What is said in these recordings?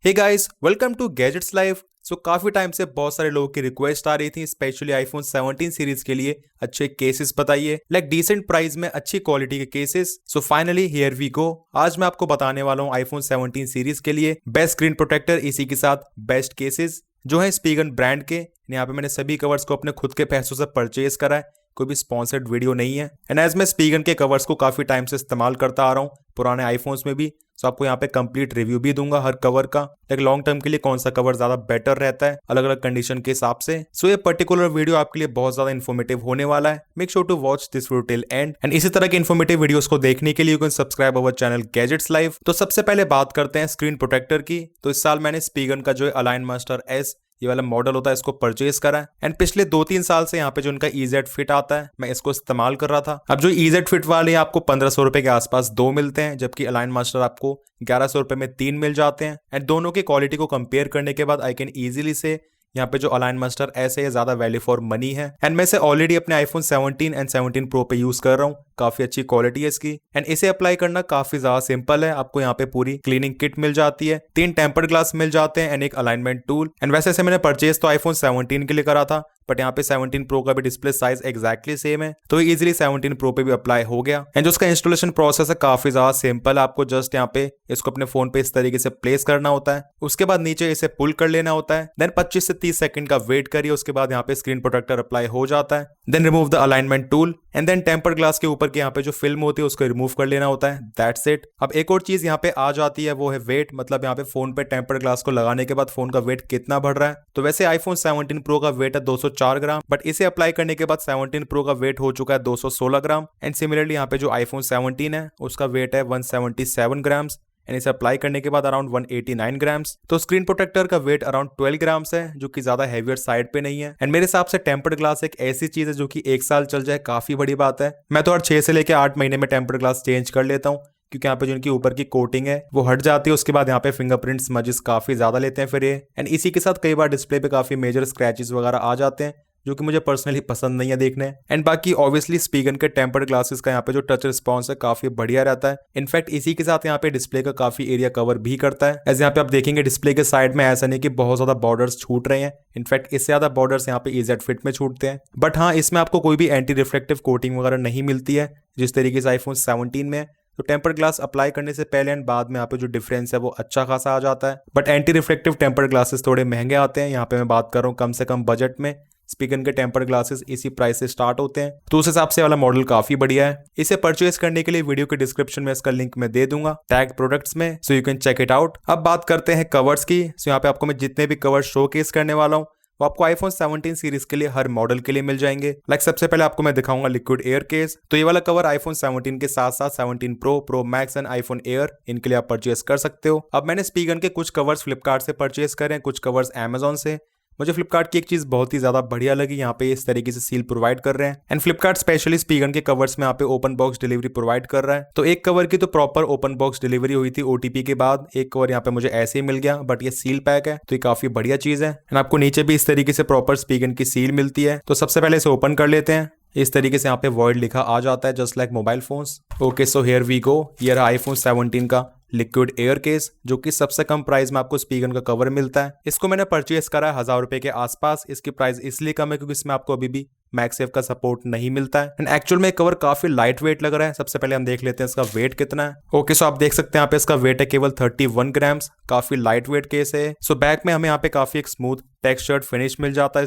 Hey guys, welcome to gadgets live. काफी time से बहुत सारे लोगों की रिक्वेस्ट आ रही थी, स्पेशली आईफोन 17 सीरीज के लिए अच्छे केसेस बताइए, लाइक डिसेंट प्राइस में अच्छी क्वालिटी के cases. Finally here we go. आज मैं आपको बताने वाला हूँ आईफोन 17 सीरीज के लिए बेस्ट स्क्रीन प्रोटेक्टर, इसी के साथ बेस्ट केसेस जो है स्पीगन ब्रांड के। यहाँ पे मैंने सभी कवर्स को अपने खुद के पैसों से परचेज करा है, कोई भी स्पॉन्सर्ड वीडियो नहीं है। एंड एज मैं स्पीगन के कवर्स को काफी टाइम से इस्तेमाल करता आ रहा हूँ पुराने आईफोन्स में भी, सो आपको यहाँ पे कंप्लीट रिव्यू भी दूंगा हर कवर का, लाइक लॉन्ग टर्म के लिए कौन सा कवर ज्यादा बेटर रहता है अलग अलग कंडीशन के हिसाब से। सो ये पर्टिकुलर वीडियो आपके लिए बहुत ज्यादा इन्फॉर्मेटिव होने वाला है। Make sure to watch this video till end. And इसी तरह के इन्फॉर्मेटिव वीडियोस को देखने के लिए you can subscribe our channel gadgets live. तो सबसे पहले बात करते हैं स्क्रीन प्रोटेक्टर की। तो इस साल मैंने स्पीगन का जो है अलाइन मास्टर एस ये वाला मॉडल होता है इसको परचेज करा है। एंड पिछले 2-3 साल से यहाँ पे जो इनका EZ फिट आता है मैं इसको इस्तेमाल कर रहा था। अब जो EZ फिट वाले आपको 1500 रुपए के आसपास 2 मिलते हैं, जबकि अलाइन मास्टर आपको 1100 रुपए में 3 मिल जाते हैं। एंड दोनों की क्वालिटी को कंपेयर करने के बाद आई कैन इजीली से यहाँ पे जो अलाइन मास्टर ऐसे है ज्यादा वैल्यू फॉर मनी है। एंड मैं इसे ऑलरेडी अपने आईफोन 17 एंड 17 प्रो पे यूज कर रहा हूँ, काफी अच्छी क्वालिटी है इसकी। एंड इसे अप्लाई करना काफी ज्यादा सिंपल है। आपको यहाँ पे पूरी क्लीनिंग किट मिल जाती है, 3 टेम्पर्ड ग्लास मिल जाते हैं एंड एक अलाइनमेंट टूल। एंड वैसे से मैंने परचेज तो आईफोन 17 के लिए करा था, बट यहाँ पे 17 प्रो का भी डिस्प्ले साइज एक्जैक्टली सेम है, तो इजीली 17 प्रो पे भी अप्लाई हो गया। एंड जो उसका इंस्टॉलेशन प्रोसेस है काफी ज्यादा सिंपल है। आपको जस्ट यहाँ पे इसको अपने फोन पे इस तरीके से प्लेस करना होता है, उसके बाद नीचे इसे पुल कर लेना होता है, देन 25 से 30 सेकंड का वेट करिए, उसके बाद यहाँ पे स्क्रीन प्रोटेक्टर अप्लाई हो जाता है। Then remove the alignment tool and then tempered glass के ऊपर के यहाँ पे जो फिल्म होती है उसको रिमूव कर लेना होता है, दैट्स इट। अब एक और चीज यहाँ पे आ जाती है, वो है वेट। मतलब यहाँ पे फोन पे टेम्पर्ड ग्लास को लगाने के बाद फोन का वेट कितना बढ़ रहा है। तो वैसे आईफोन 17 प्रो का वेट है 204 ग्राम, बट इसे अप्लाई करने के बाद 17 प्रो का वेट हो चुका है 216 ग्राम। एंड सिमिलरली यहाँ पे जो आईफोन 17 है उसका वेट है 177 ग्राम्स एंड इसे अप्लाई करने के बाद अराउंड 189 ग्राम्स। तो स्क्रीन प्रोटेक्टर का वेट अराउंड 12 ग्राम्स है, जो कि ज्यादा हैवियर साइड पे नहीं है। एंड मेरे हिसाब से टेम्पर्ड ग्लास एक ऐसी चीज है जो कि 1 साल चल जाए, काफी बड़ी बात है। मैं तो हर 6 से लेकर 8 महीने में टेम्पर्ड ग्लास चेंज कर लेता हूँ, क्योंकि यहाँ पे जो इनकी ऊपर की कोटिंग है वो हट जाती है, उसके बाद यहाँ पे फिंगरप्रिंट स्मजेस काफी ज्यादा लेते हैं फिर ये। एंड इसी के साथ कई बार डिस्प्ले पे काफी मेजर स्क्रैचेस वगैरह आ जाते हैं, जो कि मुझे पर्सनली पसंद नहीं है देखने। एंड बाकी ऑब्वियसली स्पीगन के टेम्पर्ड ग्लासेस का यहाँ पे जो टच रिस्पॉन्स है काफी बढ़िया रहता है। इनफैक्ट इसी के साथ यहाँ पे डिस्प्ले का काफी एरिया कवर भी करता है। ऐसे यहाँ पे आप देखेंगे डिस्प्ले के साइड में ऐसा नहीं कि बहुत ज्यादा बॉर्डर्स छूट रहे हैं, इनफैक्ट इससे ज्यादा बॉर्डर्स यहाँ पे EZ फिट में छूटते हैं। बट हाँ, इसमें आपको कोई भी एंटी रिफ्लेक्टिव कोटिंग वगैरह नहीं मिलती है जिस तरीके से आईफोन 17 में। तो टेम्पर्ड ग्लास अप्लाई करने से पहले एंड बाद में यहाँ पे जो डिफरेंस है वो अच्छा खासा आ जाता है। But anti reflective tempered glasses थोड़े महंगे आते हैं। यहाँ पे मैं बात कर रहा हूँ कम से कम बजट में, स्पीगन के टेम्पर्ड ग्लासेस इसी प्राइस से स्टार्ट होते हैं, तो उस हिसाब से वाला मॉडल काफी बढ़िया है। इसे परचेज करने के लिए वीडियो के डिस्क्रिप्शन में इसका लिंक मैं दे दूंगा टैग प्रोडक्ट्स में, so you can check it out. अब बात करते हैं कवर्स की। सो यहाँ पे आपको मैं जितने भी कवर शोकेस करने वाला हूँ वो आपको आईफोन 17 सीरीज के लिए हर मॉडल के लिए मिल जाएंगे। लाइक सबसे पहले आपको मैं दिखाऊंगा लिक्विड एयर केस। तो ये वाला कवर आईफोन 17 के साथ साथ 17 pro, pro max and iPhone air इनके लिए आप परचेज कर सकते हो। अब मैंने स्पीगन के कुछ कवर्स फ्लिपकार्ट से परचेज करे हैं, कुछ कवर्स अमेजोन से। मुझे फ्लिपकार्ट की एक चीज बहुत ही ज्यादा बढ़िया लगी, यहाँ पे इस तरीके से सील प्रोवाइड कर रहे हैं। एंड फ्लिपकार्ट स्पेशली स्पीगन के कवर्स में यहाँ पे ओपन बॉक्स डिलीवरी प्रोवाइड कर रहा है। तो एक कवर की तो प्रॉपर ओपन बॉक्स डिलीवरी हुई थी OTP के बाद, एक कवर यहाँ पे मुझे ऐसे ही मिल गया, बट ये सील पैक है तो ये काफी बढ़िया चीज है। एंड आपको नीचे भी इस तरीके से प्रॉपर स्पीगन की सील मिलती है। तो सबसे पहले इसे ओपन कर लेते हैं। इस तरीके से यहाँ पे वॉइड लिखा आ जाता है, just like mobile phones. Okay, so here we go. ये रहा आईफोन 17 का लिक्विड एयर केस, जो कि सबसे कम प्राइस में आपको स्पीगन का कवर मिलता है। इसको मैंने परचेज करा है 1000 रुपए के आसपास। इसकी प्राइस इसलिए कम है क्योंकि इसमें आपको अभी भी मैगसेफ का सपोर्ट नहीं मिलता है। एंड एक्चुअल में कवर काफी लाइट वेट लग रहा है। सबसे पहले हम देख लेते हैं इसका वेट कितना है। ओके, सो आप देख सकते हैं यहाँ पे इसका वेट है केवल 31 ग्राम्स, काफी लाइट वेट केस है। सो बैक में हमें यहाँ पे काफी एक स्मूथ टेक्सचर्ड फिनिश मिल जाता है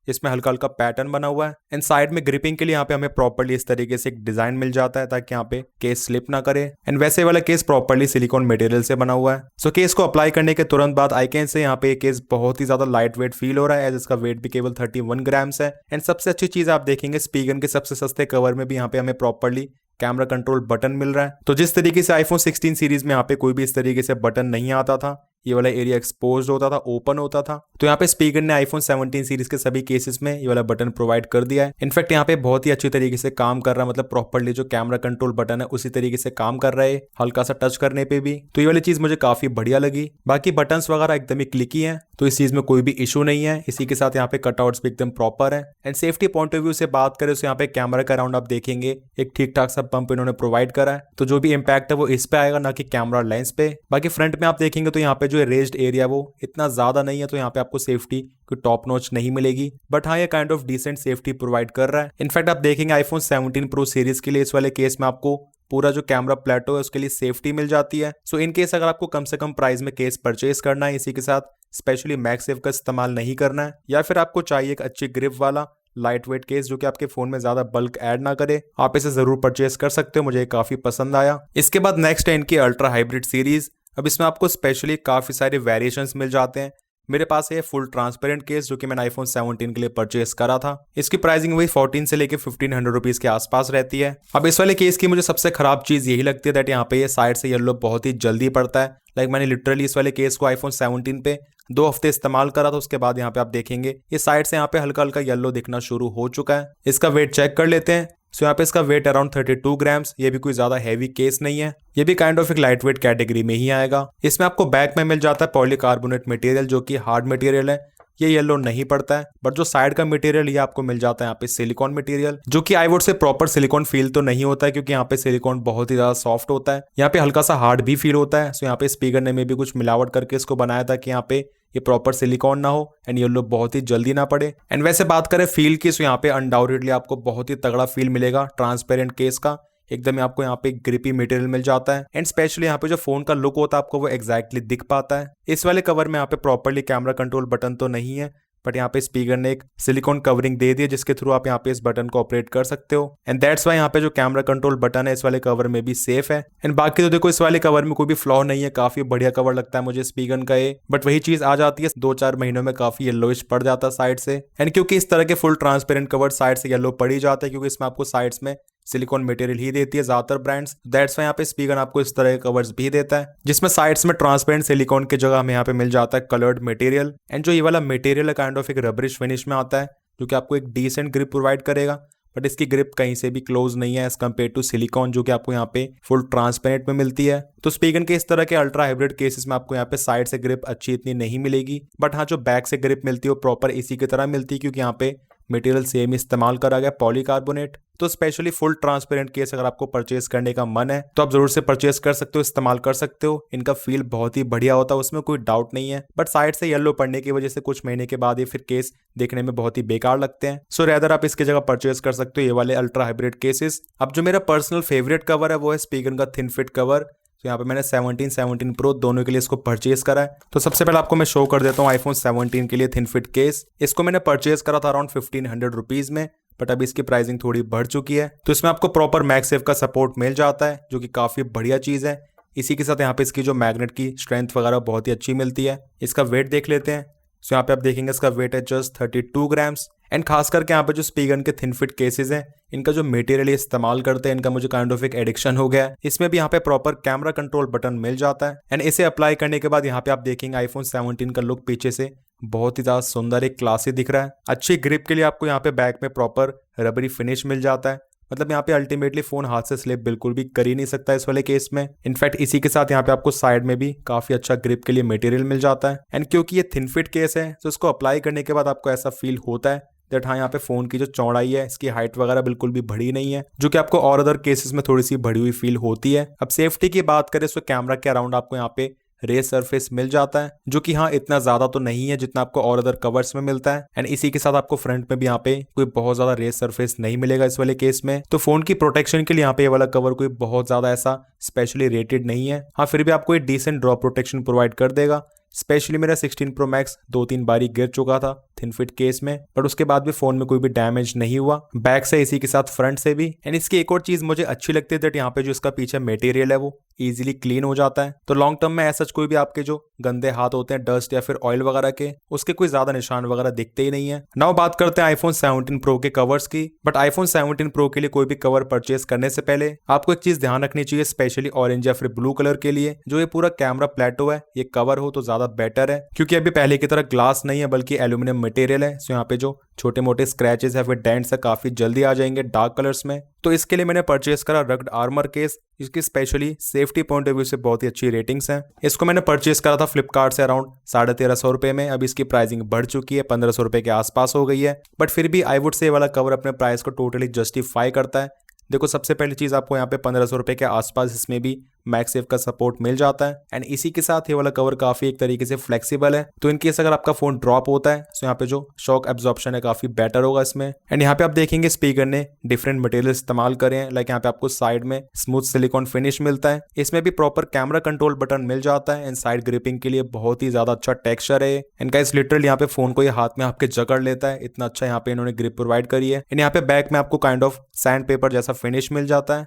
इसमें हल्का हल्का पैटर्न बना हुआ है। एंड साइड में ग्रिपिंग के लिए यहाँ पे हमें प्रॉपर्ली इस तरीके से एक डिजाइन मिल जाता है ताकि यहाँ पे केस स्लिप ना करे। एंड वैसे वाला केस प्रॉपर्ली सिलिकॉन मटेरियल से बना हुआ है। सो केस को अप्लाई करने के तुरंत बाद आई कैन से यहाँ पे केस बहुत ही ज्यादा लाइट वेट फील हो रहा है, एज इसका वेट भी केवल 31 ग्राम्स है। एंड सबसे अच्छी चीज आप देखेंगे स्पीगन के सबसे सस्ते कवर में भी यहाँ पे हमें प्रॉपर्ली कैमरा कंट्रोल बटन मिल रहा है। तो जिस तरीके से आईफोन 16 सीरीज में यहाँ पे कोई भी इस तरीके से बटन नहीं आता था, ये वाला एरिया एक्सपोज होता था, ओपन होता था, तो यहाँ पे स्पीकर ने आईफोन 17 सीरीज के सभी केसेस में ये वाला बटन प्रोवाइड कर दिया है। इनफैक्ट यहाँ पे बहुत ही अच्छी तरीके से काम कर रहा है, मतलब प्रॉपर्ली जो कैमरा कंट्रोल बटन है उसी तरीके से काम कर रहा है, हल्का सा टच करने पे भी। तो ये वाली चीज मुझे काफी बढ़िया लगी। बाकी बटन्स वगैरह एकदम ही क्लिकी है, तो इस चीज में कोई भी इशू नहीं है। इसी के साथ यहाँ पे कटआउट्स भी एकदम प्रॉपर है। And safety point of view से बात करें तो यहाँ पे कैमरा का अराउंड आप देखेंगे एक ठीक ठाक सा पंप इन्होंने प्रोवाइड करा है, तो जो भी इम्पैक्ट है वो इस पे आएगा, ना कि कैमरा लेंस पे। बाकी फ्रंट में आप देखेंगे तो यहाँ पे जो रेज्ड एरिया वो इतना ज्यादा नहीं है, तो यहाँ पे आपको सेफ्टी कोई टॉप नॉच नहीं मिलेगी, बट हाँ ये kind of decent safety provide कर रहा है। इनफैक्ट आप देखेंगे आईफोन 17 प्रो सीरीज के लिए इस वाले केस में आपको पूरा जो कैमरा प्लेटो है उसके लिए सेफ्टी मिल जाती है। सो इन केस अगर आपको कम से कम प्राइस में केस परचेज करना है, इसी के साथ स्पेशली मैगसेफ का इस्तेमाल नहीं करना है, या फिर आपको चाहिए एक अच्छी ग्रिप वाला लाइट वेट केस जो कि आपके फोन में ज्यादा बल्क ऐड ना करे, आप इसे जरूर परचेज कर सकते हो। मुझे काफी पसंद आया। इसके बाद नेक्स्ट है इनकी अल्ट्रा हाइब्रिड सीरीज। अब इसमें आपको स्पेशली काफी सारे वेरिएशंस मिल जाते हैं। मेरे पास है फुल ट्रांसपेरेंट केस जो कि मैंने आईफोन 17 के लिए परचेस करा था। इसकी प्राइसिंग वही 14 से लेके 1500 रुपीज के आसपास रहती है। अब इस वाले केस की मुझे सबसे खराब चीज यही लगती है दैट यहाँ पे ये साइड से येलो बहुत ही जल्दी पड़ता है। लाइक मैंने लिटरली इस वाले केस को आईफोन 17 पे 2 हफ्ते इस्तेमाल करा था, उसके बाद यहाँ पे आप देखेंगे ये साइड से यहाँ पे हल्का हल्का येलो दिखना शुरू हो चुका है। इसका वेट चेक कर लेते हैं। सो यहाँ पे इसका वेट अराउंड 32 ग्राम्स, ये भी कोई ज्यादा हैवी केस नहीं है, ये भी काइंड ऑफ एक लाइट वेट कैटेगरी में ही आएगा। इसमें आपको बैक में मिल जाता है पॉलीकार्बोनेट मटेरियल जो कि हार्ड मटेरियल है, ये येलो नहीं पड़ता है, बट जो साइड का मटेरियल ये आपको मिल जाता है यहाँ पे सिलिकॉन मटेरियल, जो कि I would say proper silicon feel तो नहीं होता है क्योंकि यहाँ पे सिलिकॉन बहुत ही ज्यादा सॉफ्ट होता है, यहाँ पे हल्का सा हार्ड भी फील होता है। सो यहाँ पे स्पीकर ने में भी कुछ मिलावट करके इसको बनाया था कि यहाँ पे ये प्रॉपर सिलिकॉन ना हो एंड येलो बहुत ही जल्दी ना पड़े। एंड वैसे बात करें फील की, सो यहाँ पे अनडाउटेडली आपको बहुत ही तगड़ा फील मिलेगा ट्रांसपेरेंट केस का। एकदम आपको यहाँ पे ग्रिपी मटेरियल मिल जाता है एंड स्पेशली यहाँ पे जो फोन का लुक होता है आपको वो एग्जैक्टली दिख पाता है। इस वाले कवर में यहाँ पे प्रॉपरली कैमरा कंट्रोल बटन तो नहीं है, बट यहाँ पे स्पीकर ने एक सिलिकॉन कवरिंग दे दी है जिसके थ्रू आप यहाँ पे इस बटन को ऑपरेट कर सकते हो। एंड दैट्स वाई यहाँ पे जो कैमरा कंट्रोल बटन है इस वाले कवर में भी सेफ है। एंड बाकी तो देखो इस वाले कवर में कोई भी फ्लॉ नहीं है, काफी बढ़िया कवर लगता है मुझे स्पीकर का ये, बट वही चीज आ जाती है 2-4 महीनों में काफी येलोइश पड़ जाता है साइड से। एंड क्योंकि इस तरह के फुल ट्रांसपेरेंट कवर साइड से येलो पड़ ही जाता है क्योंकि इसमें आपको साइड्स में सिलिकॉन मटेरियल ही देती है ज्यादातर ब्रांड्स, दैट्स वाई यहाँ पे स्पीकर आपको इस तरह के कवर्स भी देता है जिसमें साइड्स में ट्रांसपेरेंट सिलिकॉन की जगह हमें यहाँ पे मिल जाता है कलर्ड मटेरियल। एंड जो ये वाला मटेरियल है काइंड ऑफ एक रबरिश फिनिश में आता है जो कि आपको एक डिसेंट ग्रिप प्रोवाइड करेगा, बट इसकी ग्रिप कहीं से भी क्लोज नहीं है एज कम्पेयर टू सिलिकॉन जो कि आपको यहाँ पे फुल ट्रांसपेरेंट में मिलती है। तो स्पीकर के इस तरह के अल्ट्रा हाइब्रिड केसेस में आपको यहाँ पे साइड से ग्रिप अच्छी इतनी नहीं मिलेगी, बट हाँ जो बैक से ग्रिप मिलती है वो प्रॉपर इसी की तरह मिलती है क्योंकि यहाँ पे मटेरियल सेम इस्तेमाल करा गया पॉलीकार्बोनेट। तो स्पेशली फुल ट्रांसपेरेंट केस अगर आपको परचेज करने का मन है तो आप जरूर से परचेज कर सकते हो, इस्तेमाल कर सकते हो। इनका फील बहुत ही बढ़िया होता है, उसमें कोई डाउट नहीं है, बट साइड से येलो पड़ने की वजह से कुछ महीने के बाद ये फिर केस देखने में बहुत ही बेकार लगते हैं। सो रेदर आप इसकी जगह परचेज कर सकते हो ये वाले अल्ट्रा हाइब्रिड केसेस। अब जो मेरा पर्सनल फेवरेट कवर है वो है स्पीकर का थिन फिट कवर। तो यहाँ पे मैंने 17 प्रो दोनों के लिए इसको परचेज करा है। तो सबसे पहले आपको मैं शो कर देता हूँ आईफोन 17 के लिए थिन फिट केस। इसको मैंने परचेज करा था अराउंड 1500 रुपीज में, बट अभी इसकी प्राइसिंग थोड़ी बढ़ चुकी है। तो इसमें आपको प्रॉपर मैगसेफ का सपोर्ट मिल जाता है जो कि काफी बढ़िया चीज है। इसी के साथ यहाँ पे इसकी जो मैग्नेट की स्ट्रेंथ वगैरह बहुत ही अच्छी मिलती है। इसका वेट देख लेते हैं। सो यहाँ पे आप देखेंगे इसका वेट है जस्ट 32 ग्राम्स। एंड खास करके यहाँ पे जो स्पीकर के थिन फिट केसेस हैं इनका जो मटेरियल इस्तेमाल करते हैं इनका मुझे काइंड ऑफ एक एडिक्शन हो गया है। इसमें भी यहाँ पे प्रॉपर कैमरा कंट्रोल बटन मिल जाता है एंड इसे अप्लाई करने के बाद यहाँ पे आप देखेंगे आईफोन 17 का लुक पीछे से बहुत ही ज्यादा सुंदर एक क्लासी दिख रहा है। अच्छी ग्रिप के लिए आपको यहाँ पे बैक में प्रॉपर रबरी फिनिश मिल जाता है, मतलब यहाँ पे अल्टीमेटली फोन हाथ से स्लिप बिल्कुल भी कर ही नहीं सकता इस वाले केस में। इनफैक्ट इसी के साथ यहाँ पे आपको साइड में भी काफी अच्छा ग्रिप के लिए मटेरियल मिल जाता है। एंड क्योंकि ये थिन फिट केस है तो इसको अप्लाई करने के बाद आपको ऐसा फील होता है दैट हाँ यहाँ पे फोन की जो चौड़ाई है इसकी हाइट वगैरह बिल्कुल भी बढ़ी नहीं है, जो कि आपको और अदर केसेस में थोड़ी सी बढ़ी हुई फील होती है। अब सेफ्टी की बात करें तो कैमरा के अराउंड आपको यहाँ पे रेस सरफेस मिल जाता है जो कि हाँ इतना ज्यादा तो नहीं है जितना आपको और अदर कवर्स में मिलता है। एंड इसी के साथ आपको फ्रंट में भी यहाँ पे कोई बहुत ज्यादा रेस सरफेस नहीं मिलेगा इस वाले केस में। तो फोन की प्रोटेक्शन के लिए यहाँ पे ये वाला कवर कोई बहुत ज्यादा ऐसा स्पेशली रेटेड नहीं है। हाँ फिर भी आपको ये डिसेंट ड्रॉप प्रोटेक्शन प्रोवाइड कर देगा। स्पेशली मेरा 16 प्रो मैक्स 2-3 बारी गिर चुका था थिन फिट केस में, बट उसके बाद भी फोन में कोई भी डैमेज नहीं हुआ, बैक से इसी के साथ फ्रंट से भी। एंड इसकी एक और चीज मुझे अच्छी लगती है दैट यहाँ पे जो इसका पीछे मटेरियल है वो इजीली क्लीन हो जाता है। तो लॉन्ग टर्म में ऐसा कोई भी आपके जो गंदे हाथ होते हैं डस्ट या फिर ऑयल वगैरह के उसके कोई ज्यादा निशान वगैरह दिखते ही नहीं है। नाउ बात करते हैं आईफोन 17 प्रो के कवर्स की। बट आईफोन 17 प्रो के लिए कोई भी कवर परचेज करने से पहले आपको एक चीज ध्यान रखनी चाहिए, स्पेशली ऑरेंज या फिर ब्लू कलर के लिए जो ये पूरा कैमरा प्लेटो है ये कवर हो तो ज्यादा बेटर है, क्योंकि अभी पहले की तरह ग्लास नहीं है बल्कि एल्यूमिनियम मटेरियल है। सो यहाँ पे जो छोटे मोटे स्क्रैचेस है फिर डेंट्स है काफी जल्दी आ जाएंगे डार्क कलर्स में। तो इसके लिए मैंने परचेज करा रग्ड आर्मर केस, इसकी specially safety point of view से बहुत ही अच्छी रेटिंग्स हैं। इसको मैंने परचेज करा था फ्लिपकार्ट से अराउंड 1350 रुपए में। अब इसकी प्राइसिंग बढ़ चुकी है, 1500 रुपए के आसपास हो गई है, बट फिर भी आई वुड से वाला कवर अपने प्राइस को टोटली जस्टिफाई करता है। देखो सबसे पहली चीज आपको यहाँ पे 1500 रुपए के आसपास इसमें भी मैगसेफ का सपोर्ट मिल जाता है। एंड इसी के साथ ये वाला कवर काफी एक तरीके से फ्लेक्सिबल है, तो इनकेस अगर आपका फोन ड्रॉप होता है तो यहाँ पे जो शॉक एब्जॉर्प्शन है काफी बेटर होगा इसमें। एंड यहाँ पे आप देखेंगे स्पीकर ने डिफरेंट मटेरियल इस्तेमाल करे हैं, लाइक यहाँ पे आपको साइड में स्मूथ सिलिकॉन फिनिश मिलता है, इसमें भी प्रॉपर कैमरा कंट्रोल बटन मिल जाता है एंड साइड ग्रिपिंग के लिए बहुत ही ज्यादा अच्छा टेक्सचर है। एंड गाइस लिटरली यहाँ पे फोन को ये हाथ में आपके जकड़ लेता है, इतना अच्छा यहाँ पे इन्होंने ग्रिप प्रोवाइड करी है। एंड यहाँ पे बैक में आपको काइंड ऑफ सैंड पेपर जैसा फिनिश मिल जाता है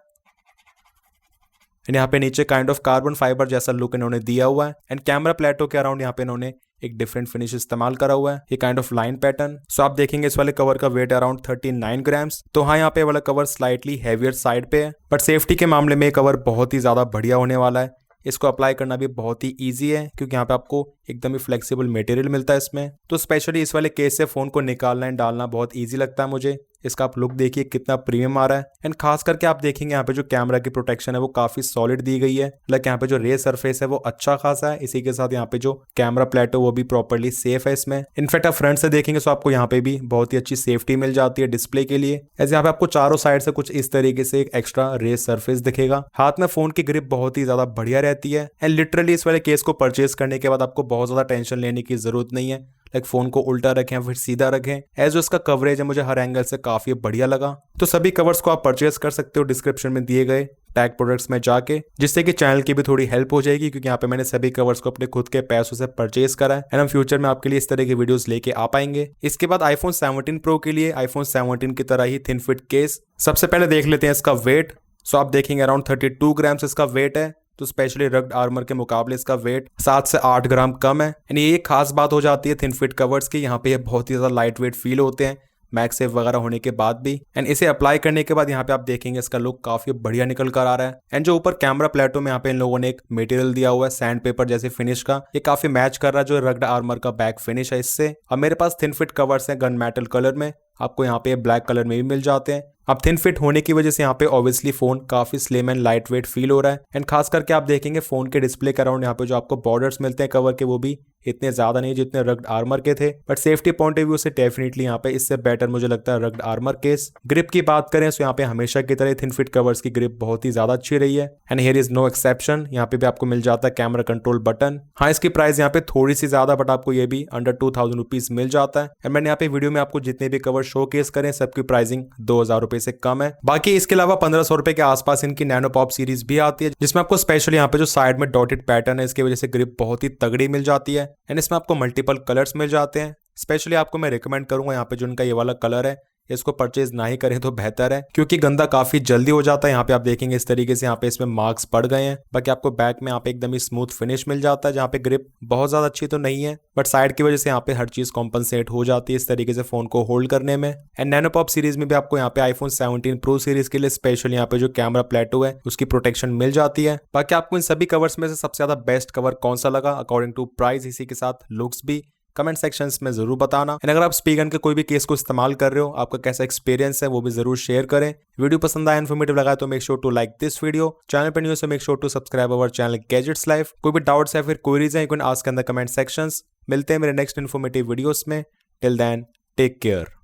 एंड यहाँ पे नीचे काइंड ऑफ कार्बन फाइबर जैसा लुक इन्होंने दिया हुआ है। एंड कैमरा प्लेटो के अराउंड यहाँ पे इन्होंने एक डिफरेंट फिनिश इस्तेमाल करा हुआ है, ये काइंड ऑफ लाइन पैटर्न। सो आप देखेंगे इस वाले कवर का वेट अराउंड 39 ग्राम्स। तो हाँ, यहाँ पे वाला कवर स्लाइटली हैवियर साइड पे है, बट सेफ्टी के मामले में ये कवर बहुत ही ज्यादा बढ़िया होने वाला है। इसको अप्लाई करना भी बहुत ही ईजी है क्योंकि यहाँ पे आपको एकदम ही फ्लेक्सिबल मटेरियल मिलता है इसमें। तो स्पेशली इस वाले केस से फोन को निकालना एंड डालना बहुत ईजी लगता है मुझे। इसका आप लुक देखिए कितना प्रीमियम आ रहा है। एंड खास करके आप देखेंगे यहाँ पे जो कैमरा की प्रोटेक्शन है वो काफी सॉलिड दी गई है, लाइक यहाँ पे जो रेस सरफेस है वो अच्छा खासा है। इसी के साथ यहाँ पे जो कैमरा प्लेट है वो भी प्रॉपर्ली सेफ है इसमें। इनफैक्ट आप फ्रंट से देखेंगे तो आपको यहाँ पे भी बहुत ही अच्छी सेफ्टी मिल जाती है डिस्प्ले के लिए। ऐसे यहाँ पे आपको चारों साइड से कुछ इस तरीके से एक एक्स्ट्रा रेस सरफेस दिखेगा। हाथ में फोन की ग्रिप बहुत ही ज्यादा बढ़िया रहती है एंड लिटरली इस वाले केस को परचेज करने के बाद आपको बहुत ज्यादा टेंशन लेने की जरूरत नहीं है, लाइक फोन को उल्टा रखें या फिर सीधा रखें। एज इसका कवरेज है मुझे हर एंगल से काफी बढ़िया लगा। तो सभी कवर्स को आप परचेज कर सकते हो डिस्क्रिप्शन में दिए गए टैग प्रोडक्ट्स में जाके, जिससे कि चैनल की भी थोड़ी हेल्प हो जाएगी क्योंकि यहाँ पे मैंने सभी कवर्स को अपने खुद के पैसों से परचेज करा है एंड हम फ्यूचर में आपके लिए इस तरह की वीडियोस लेके आ पाएंगे। इसके बाद आईफोन 17 प्रो के लिए आईफोन 17 की तरह ही थिन फिट केस। सबसे पहले देख लेते हैं इसका वेट। सो आप देखेंगे अराउंड 32 ग्राम्स इसका वेट है, तो स्पेशली रग्ड आर्मर के मुकाबले इसका वेट 7 से 8 ग्राम कम है। एंड ये एक खास बात हो जाती है थिन फिट कवर्स की, यहाँ पे ये बहुत ही ज्यादा लाइट वेट फील होते हैं मैगसेफ वगैरह होने के बाद भी। एंड इसे अप्लाई करने के बाद यहाँ पे आप देखेंगे इसका लुक काफी बढ़िया निकल कर आ रहा है। एंड जो ऊपर कैमरा प्लेटो में यहाँ पे इन लोगों ने एक मटेरियल दिया हुआ है सैंड पेपर जैसे फिनिश का, ये काफी मैच कर रहा है जो रग्ड आर्मर का बैक फिनिश है इससे। अब मेरे पास थिन फिट कवर्स हैं गन मेटल कलर में, आपको यहाँ पे ब्लैक कलर में भी मिल जाते हैं। अब थिन फिट होने की वजह से यहाँ पे ऑब्वियसली फोन काफी slim and light weight feel हो रहा है। एंड खास करके आप देखेंगे फोन के डिस्प्ले के अराउंड यहाँ पे जो आपको बॉर्डर्स मिलते हैं कवर के वो भी इतने ज्यादा नहीं जितने रग्ड आर्मर के थे, but safety point of view से डेफिनेटली यहाँ पे इससे बेटर मुझे लगता है रग्ड आर्मर केस। ग्रिप की बात करें तो यहाँ पे हमेशा की तरह थिन फिट कवर्स की ग्रिप बहुत ही ज्यादा अच्छी रही है and here is no exception. यहाँ पे भी आपको मिल जाता है कैमरा कंट्रोल बटन। हाँ, इसकी प्राइस यहाँ पे थोड़ी सी ज्यादा, बट आपको ये भी अंडर 2000 रुपीज मिल जाता है। एंड मैंने यहाँ पे वीडियो में आपको जितने भी कवर शो केस करें सबकी प्राइसिंग 2000 रुपए से कम है। बाकी इसके अलावा 1500 रुपए के आसपास इनकी नैनो पॉप सीरीज भी आती है, जिसमें आपको स्पेशली यहाँ पे जो साइड में डॉटेड पैटर्न है इसकी वजह से ग्रिप बहुत ही तगड़ी मिल जाती है। एंड इसमें आपको मल्टीपल कलर्स मिल जाते हैं। स्पेशली आपको मैं रिकमेंड करूंगा यहाँ पे जो इनका ये वाला कलर है इसको परचेज ना ही करें तो बेहतर है क्योंकि गंदा काफी जल्दी हो जाता है। यहाँ पे आप देखेंगे इस तरीके से यहाँ पे इसमें मार्क्स पड़ गए हैं। बाकी आपको बैक में यहाँ पे एकदम ही स्मूथ फिनिश मिल जाता है जहाँ पे ग्रिप बहुत ज्यादा अच्छी तो नहीं है, बट साइड की वजह से यहाँ पे हर चीज कॉम्पनसेट हो जाती है इस तरीके से फोन को होल्ड करने में। एंड नैनो पॉप सीरीज में भी आपको यहाँ पे आईफोन 17 प्रो सीरीज के लिए स्पेशल यहाँ पे जो कैमरा प्लेटो है उसकी प्रोटेक्शन मिल जाती है। बाकी आपको इन सभी कवर्स में से सबसे ज्यादा बेस्ट कवर कौन सा लगा अकॉर्डिंग टू प्राइस, इसी के साथ लुक्स भी कमेंट सेक्शंस में जरूर बताना। एंड अगर आप स्पीकर के कोई भी केस को इस्तेमाल कर रहे हो, आपका कैसा एक्सपीरियंस है वो भी जरूर शेयर करें। वीडियो पसंद आया, इन्फॉर्मेटिव लगा तो make sure to like this video. Channel पर न्यू है make sure to subscribe our channel gadgets life. कोई भी डाउट्स है फिर क्वेरीज है you can ask in the comment sections. मिलते हैं मेरे नेक्स्ट इन्फॉर्मेटिव वीडियोस में। Till then take care.